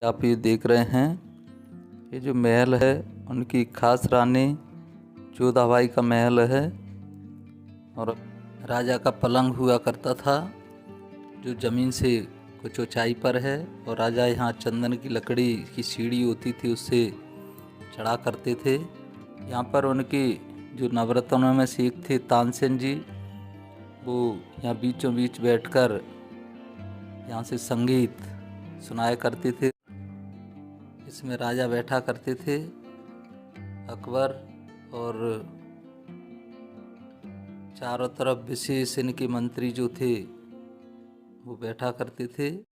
आप ये देख रहे हैं, ये जो महल है उनकी खास रानी जोधाबाई का महल है। और राजा का पलंग हुआ करता था जो ज़मीन से कुछ ऊंचाई पर है, और राजा यहाँ चंदन की लकड़ी की सीढ़ी होती थी उससे चढ़ा करते थे। यहाँ पर उनकी जो नवरत्नों में से एक थे तानसेन जी, वो यहाँ बीचों बीच बैठकर यहाँ से संगीत सुनाया करते थे। इसमें राजा बैठा करते थे अकबर, और चारों तरफ विशेष इनके मंत्री जो थे वो बैठा करते थे।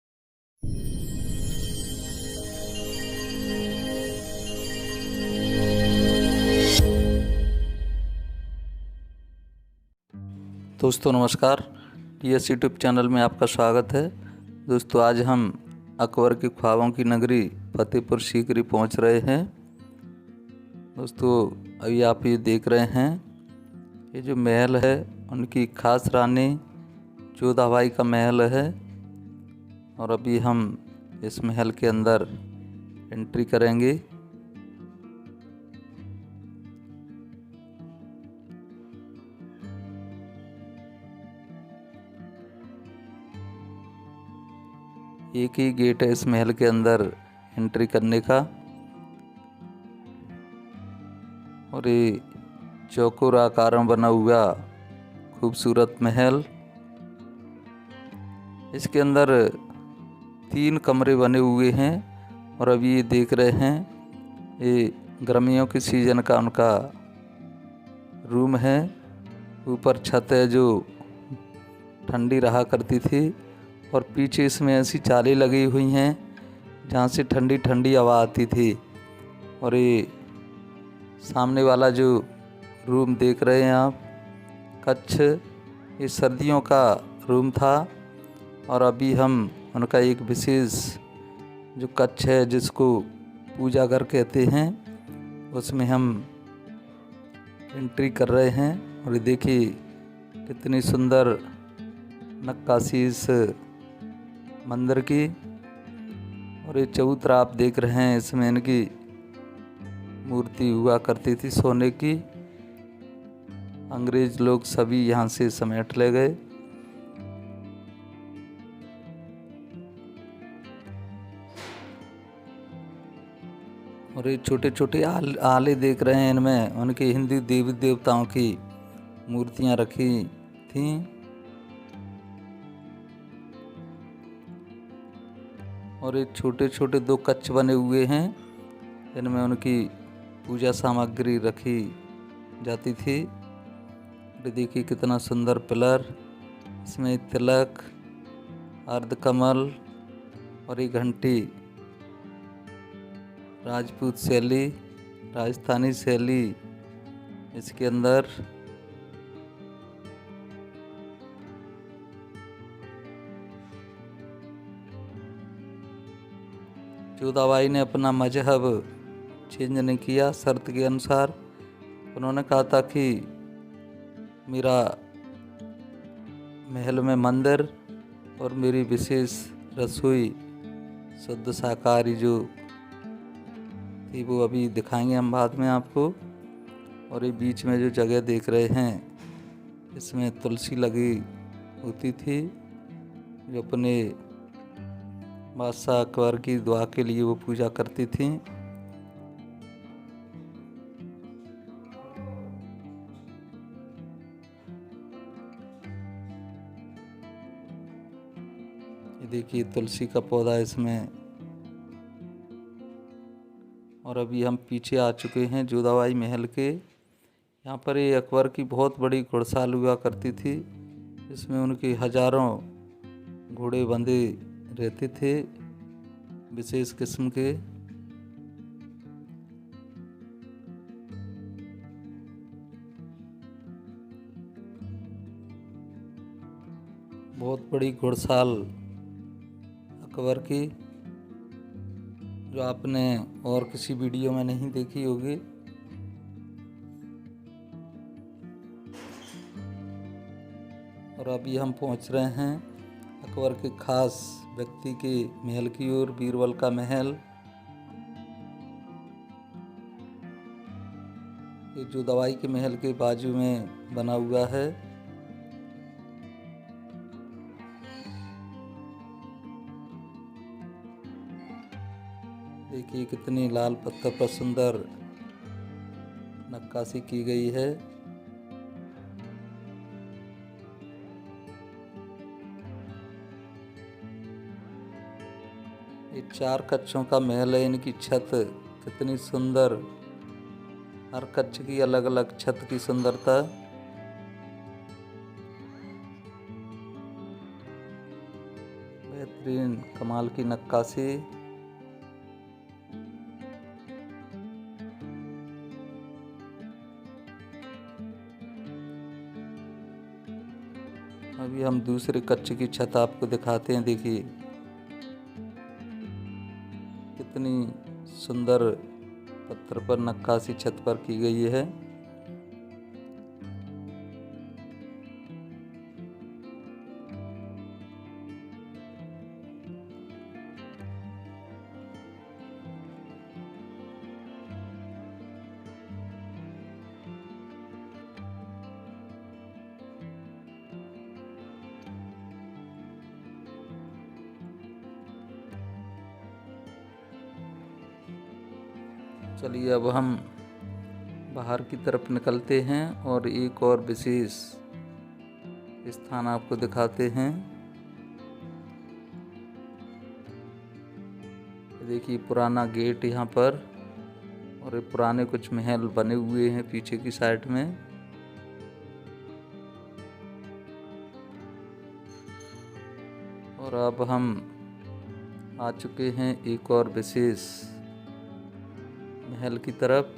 दोस्तों नमस्कार, TS यूट्यूब चैनल में आपका स्वागत है। दोस्तों आज हम अकबर के ख्वाबों की नगरी फतेहपुर सीकरी पहुंच रहे हैं। दोस्तों अभी आप ये देख रहे हैं, ये जो महल है उनकी खास रानी जोधाबाई का महल है। और अभी हम इस महल के अंदर एंट्री करेंगे। एक ही गेट है इस महल के अंदर एंट्री करने का, और ये चौकोर आकार में बना हुआ खूबसूरत महल। इसके अंदर 3 कमरे बने हुए हैं, और अभी ये देख रहे हैं, ये गर्मियों के सीज़न का उनका रूम है। ऊपर छत है जो ठंडी रहा करती थी, और पीछे इसमें ऐसी चालें लगी हुई हैं जहाँ से ठंडी ठंडी हवा आती थी। और ये सामने वाला जो रूम देख रहे हैं आप, कक्ष, ये सर्दियों का रूम था। और अभी हम उनका एक विशेष जो कक्ष है जिसको पूजा घर कहते हैं, उसमें हम एंट्री कर रहे हैं। और ये देखिए कितनी सुंदर नक्काशी इस मंदिर की। और ये चबूतरा आप देख रहे हैं, इसमें इनकी मूर्ति हुआ करती थी सोने की। अंग्रेज लोग सभी यहाँ से समेट ले गए। और ये छोटे छोटे आले देख रहे हैं, इनमें उनके हिंदू देवी देवताओं की मूर्तियाँ रखी थीं। और ये छोटे छोटे 2 कक्ष बने हुए हैं, इनमें उनकी पूजा सामग्री रखी जाती थी। ये देखिए कितना सुंदर पिलर, इसमें तिलक, अर्धकमल और एक घंटी, राजपूत शैली, राजस्थानी शैली इसके अंदर। जोधाबाई ने अपना मजहब चेंज नहीं किया शर्त के अनुसार। उन्होंने कहा था कि मेरा महल में मंदिर और मेरी विशेष रसोई शुद्ध शाकाहारी जो थी वो अभी दिखाएंगे हम बाद में आपको। और ये बीच में जो जगह देख रहे हैं, इसमें तुलसी लगी होती थी, जो अपने बादशाह अकबर की दुआ के लिए वो पूजा करती थी। ये देखिए तुलसी का पौधा इसमें। और अभी हम पीछे आ चुके हैं जोधाबाई महल के। यहाँ पर ये अकबर की बहुत बड़ी घुड़साल हुआ करती थी, इसमें उनके हजारों घोड़े बंधे रहते थे विशेष किस्म के। बहुत बड़ी घुड़साल अकबर की, जो आपने और किसी वीडियो में नहीं देखी होगी। और अभी हम पहुंच रहे हैं अकबर के खास व्यक्ति के महल की ओर, बीरबल का महल। ये जो दवाई के महल के बाजू में बना हुआ है। देखिए कितनी लाल पत्थर पर सुंदर नक्काशी की गई है। ये 4 कक्षों का महल है। इनकी छत कितनी सुंदर, हर कक्ष की अलग अलग छत की सुंदरता। बेहतरीन कमाल की नक्काशी। अभी हम दूसरे कक्ष की छत आपको दिखाते हैं। देखिए कितनी सुंदर पत्थर पर नक्काशी छत पर की गई है। चलिए अब हम बाहर की तरफ निकलते हैं और एक और विशेष स्थान आपको दिखाते हैं। देखिए पुराना गेट यहाँ पर, और ये पुराने कुछ महल बने हुए हैं पीछे की साइड में। और अब हम आ चुके हैं एक और विशेष महल की तरफ।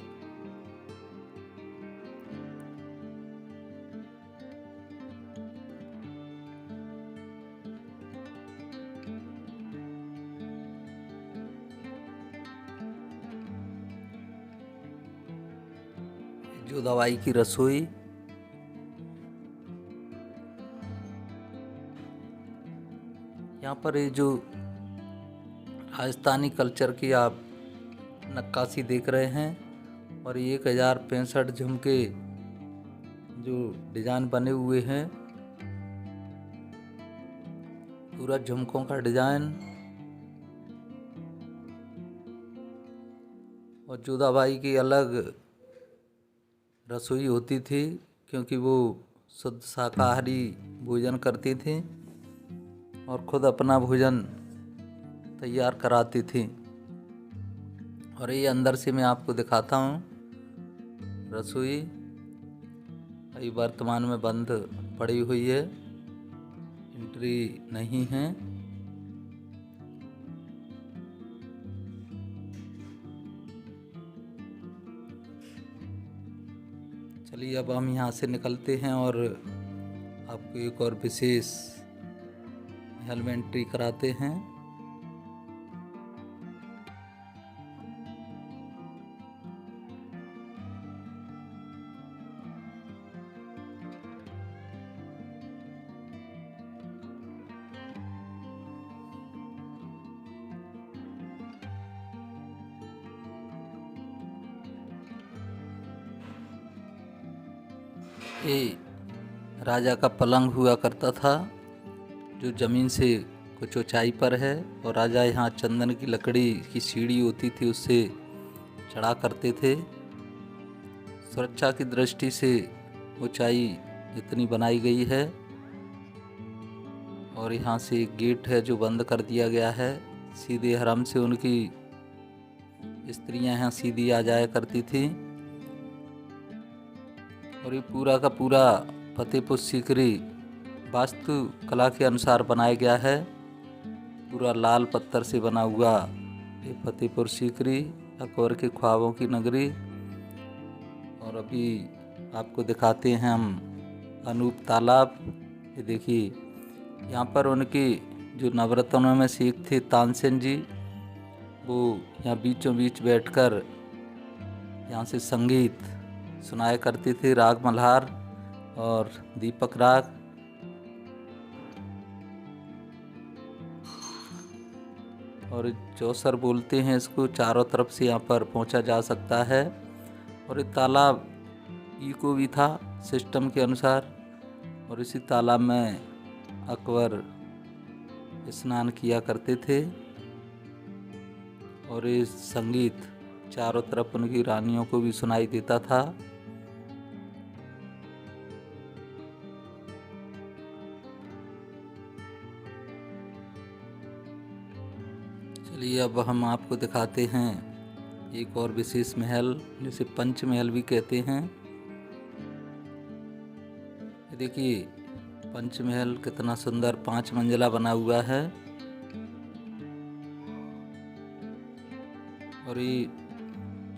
जो दवाई की रसोई, यहाँ पर ये जो राजस्थानी कल्चर की आप नक्काशी देख रहे हैं, और 1065 झुमके जो डिजाइन बने हुए हैं, पूरा झुमकों का डिजाइन। और जो दवाई की अलग रसोई होती थी, क्योंकि वो शुद्ध शाकाहारी भोजन करती थी और खुद अपना भोजन तैयार कराती थी। और ये अंदर से मैं आपको दिखाता हूँ रसोई। ये वर्तमान में बंद पड़ी हुई है, एंट्री नहीं है। चलिए अब हम यहाँ से निकलते हैं और आपको एक और विशेष महल में एंट्री कराते हैं। ये राजा का पलंग हुआ करता था, जो ज़मीन से कुछ ऊंचाई पर है, और राजा यहाँ चंदन की लकड़ी की सीढ़ी होती थी उससे चढ़ा करते थे। सुरक्षा की दृष्टि से ऊंचाई इतनी बनाई गई है। और यहाँ से एक गेट है जो बंद कर दिया गया है। सीधे हरम से उनकी स्त्रियां यहाँ सीधी आ जाया करती थी। और ये पूरा का पूरा फतेहपुर सीकरी वास्तु कला के अनुसार बनाया गया है। पूरा लाल पत्थर से बना हुआ ये फतेहपुर सीकरी, अकबर के ख्वाबों की नगरी। और अभी आपको दिखाते हैं हम अनूप तालाब। ये देखिए यहाँ पर उनके जो नवरत्नों में से एक थे तानसेन जी, वो यहाँ बीचों बीच बैठकर यहाँ से संगीत सुनाया करते थे, राग मल्हार और दीपक राग। और चौसर बोलते हैं इसको। चारों तरफ से यहाँ पर पहुँचा जा सकता है। और ये तालाब इको भी था सिस्टम के अनुसार, और इसी तालाब में अकबर स्नान किया करते थे। और ये संगीत चारों तरफ उनकी रानियों को भी सुनाई देता था। चलिए अब हम आपको दिखाते हैं एक और विशेष महल, जिसे पंचमहल भी कहते हैं। देखिए पंचमहल कितना सुंदर 5 मंजिला बना हुआ है। और ये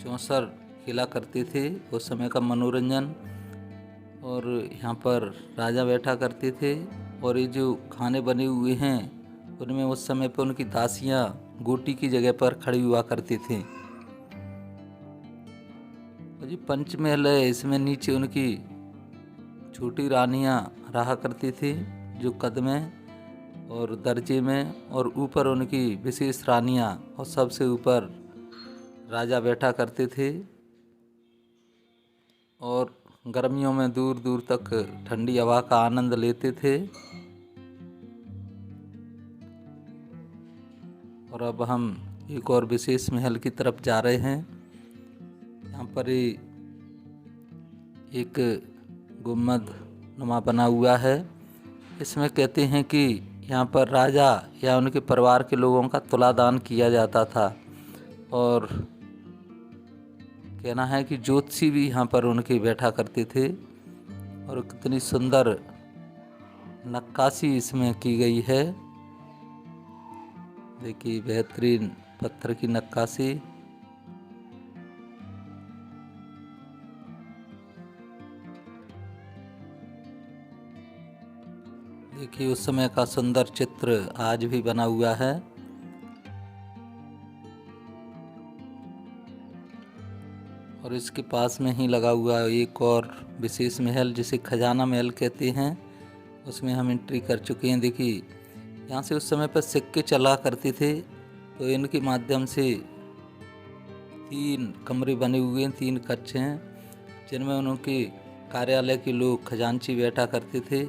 चौसर खेला करते थे उस समय का मनोरंजन। और यहाँ पर राजा बैठा करते थे। और ये जो खाने बने हुए हैं उनमें उस समय पर उनकी दासियाँ गोटी की जगह पर खड़ी हुआ करते थे। और ये पंचमहल है, इसमें नीचे उनकी छोटी रानियाँ रहा करती थी जो कद में और दर्जे में, और ऊपर उनकी विशेष रानियाँ, और सबसे ऊपर राजा बैठा करते थे। और गर्मियों में दूर दूर तक ठंडी हवा का आनंद लेते थे। और अब हम एक और विशेष महल की तरफ जा रहे हैं। यहाँ पर एक गुम्बद नुमा बना हुआ है। इसमें कहते हैं कि यहाँ पर राजा या उनके परिवार के लोगों का तुलादान किया जाता था। और कहना है कि ज्योतिषी भी यहाँ पर उनके बैठा करते थे। और कितनी सुंदर नक्काशी इसमें की गई है। देखिए बेहतरीन पत्थर की नक्काशी। देखिए उस समय का सुंदर चित्र आज भी बना हुआ है। और इसके पास में ही लगा हुआ एक और विशेष महल जिसे खजाना महल कहते हैं, उसमें हम एंट्री कर चुके हैं। देखिए यहाँ से उस समय पर सिक्के चला करते थे, तो इनके माध्यम से 3 कमरे बने हुए हैं, 3 कक्ष हैं, जिनमें उनके कार्यालय के लोग खजांची बैठा करते थे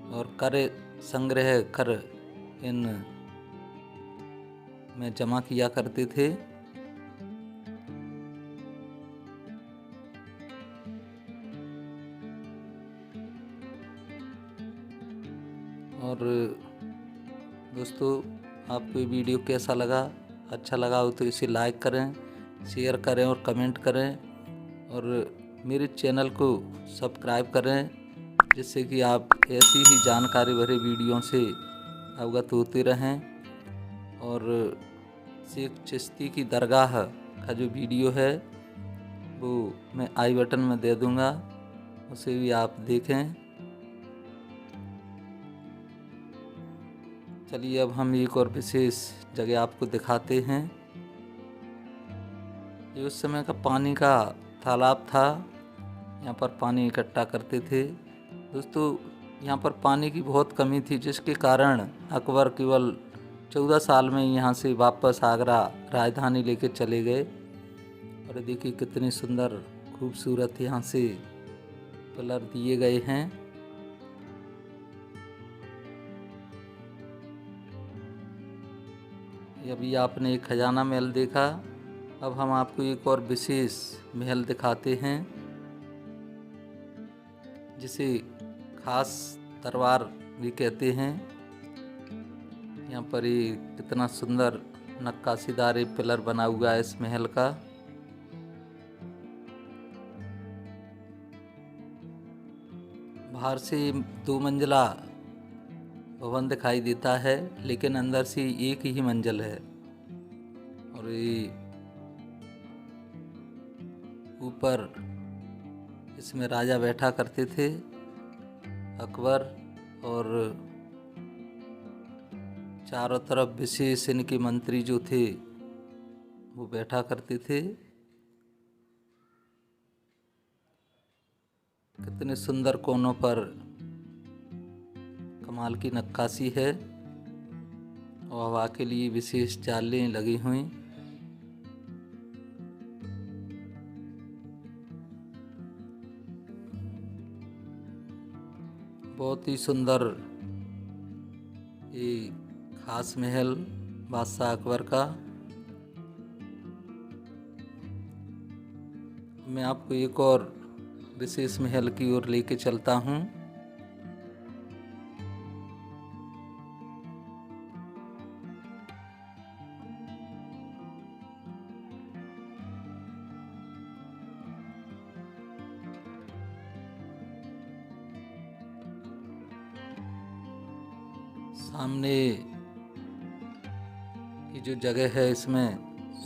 और कर संग्रह कर इन में जमा किया करते थे। और दोस्तों आपको ये वीडियो कैसा लगा? अच्छा लगा हो तो इसे लाइक करें, शेयर करें और कमेंट करें। और मेरे चैनल को सब्सक्राइब करें, जिससे कि आप ऐसी ही जानकारी भरे वीडियो से अवगत होते रहें। और शेख चिश्ती की दरगाह का जो वीडियो है वो मैं आई बटन में दे दूँगा, उसे भी आप देखें। चलिए अब हम एक और विशेष जगह आपको दिखाते हैं। ये उस समय का पानी का तालाब था, यहाँ पर पानी इकट्ठा करते थे। दोस्तों यहाँ पर पानी की बहुत कमी थी, जिसके कारण अकबर केवल 14 साल में यहाँ से वापस आगरा राजधानी लेके चले गए। और देखिए कितनी सुंदर खूबसूरत यहाँ से पिलर दिए गए हैं। अभी आपने एक खजाना महल देखा, अब हम आपको एक और विशेष महल दिखाते हैं, जिसे खास दरबार भी कहते हैं। यहाँ पर ये कितना सुंदर नक्काशीदार एक पिलर बना हुआ है इस महल का। बाहर से 2 मंजिला भवन दिखाई देता है, लेकिन अंदर से एक ही मंजिल है। और ये ऊपर इसमें राजा बैठा करते थे अकबर, और चारों तरफ विशेष इनके मंत्री जो थे वो बैठा करते थे। कितने सुंदर कोनों पर कमाल की नक्काशी है। और हवा के लिए विशेष जालें लगी हुई। बहुत ही सुंदर ये खास महल बादशाह अकबर का। मैं आपको एक और विशेष महल की ओर लेके चलता हूँ। सामने की जो जगह है इसमें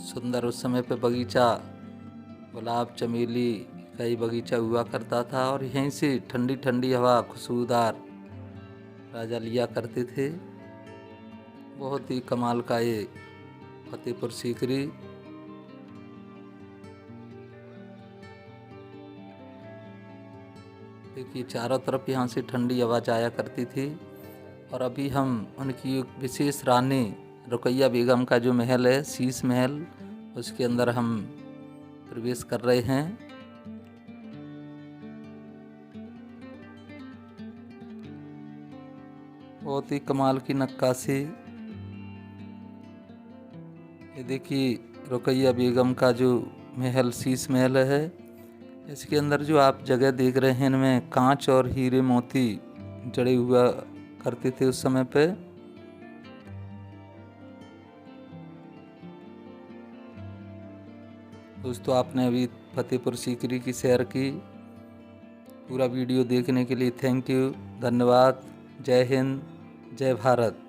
सुंदर उस समय पे बगीचा, गुलाब चमेली का ही बगीचा हुआ करता था और यहीं से ठंडी ठंडी हवा खुशबूदार राजा लिया करते थे। बहुत ही कमाल का ये फतेहपुर सीकरी। देखिए चारों तरफ यहाँ से ठंडी हवा जाया करती थी। और अभी हम उनकी एक विशेष रानी रुकैया बेगम का जो महल है, शीश महल, उसके अंदर हम प्रवेश कर रहे हैं। बहुत ही कमाल की नक्काशी। ये देखिए रुकैया बेगम का जो महल, शीश महल है, इसके अंदर जो आप जगह देख रहे हैं इनमें कांच और हीरे मोती जड़े हुआ करते थे उस समय पे। दोस्तों आपने अभी फतेहपुर सीकरी की सैर की। पूरा वीडियो देखने के लिए थैंक यू, धन्यवाद। जय हिंद, जय भारत।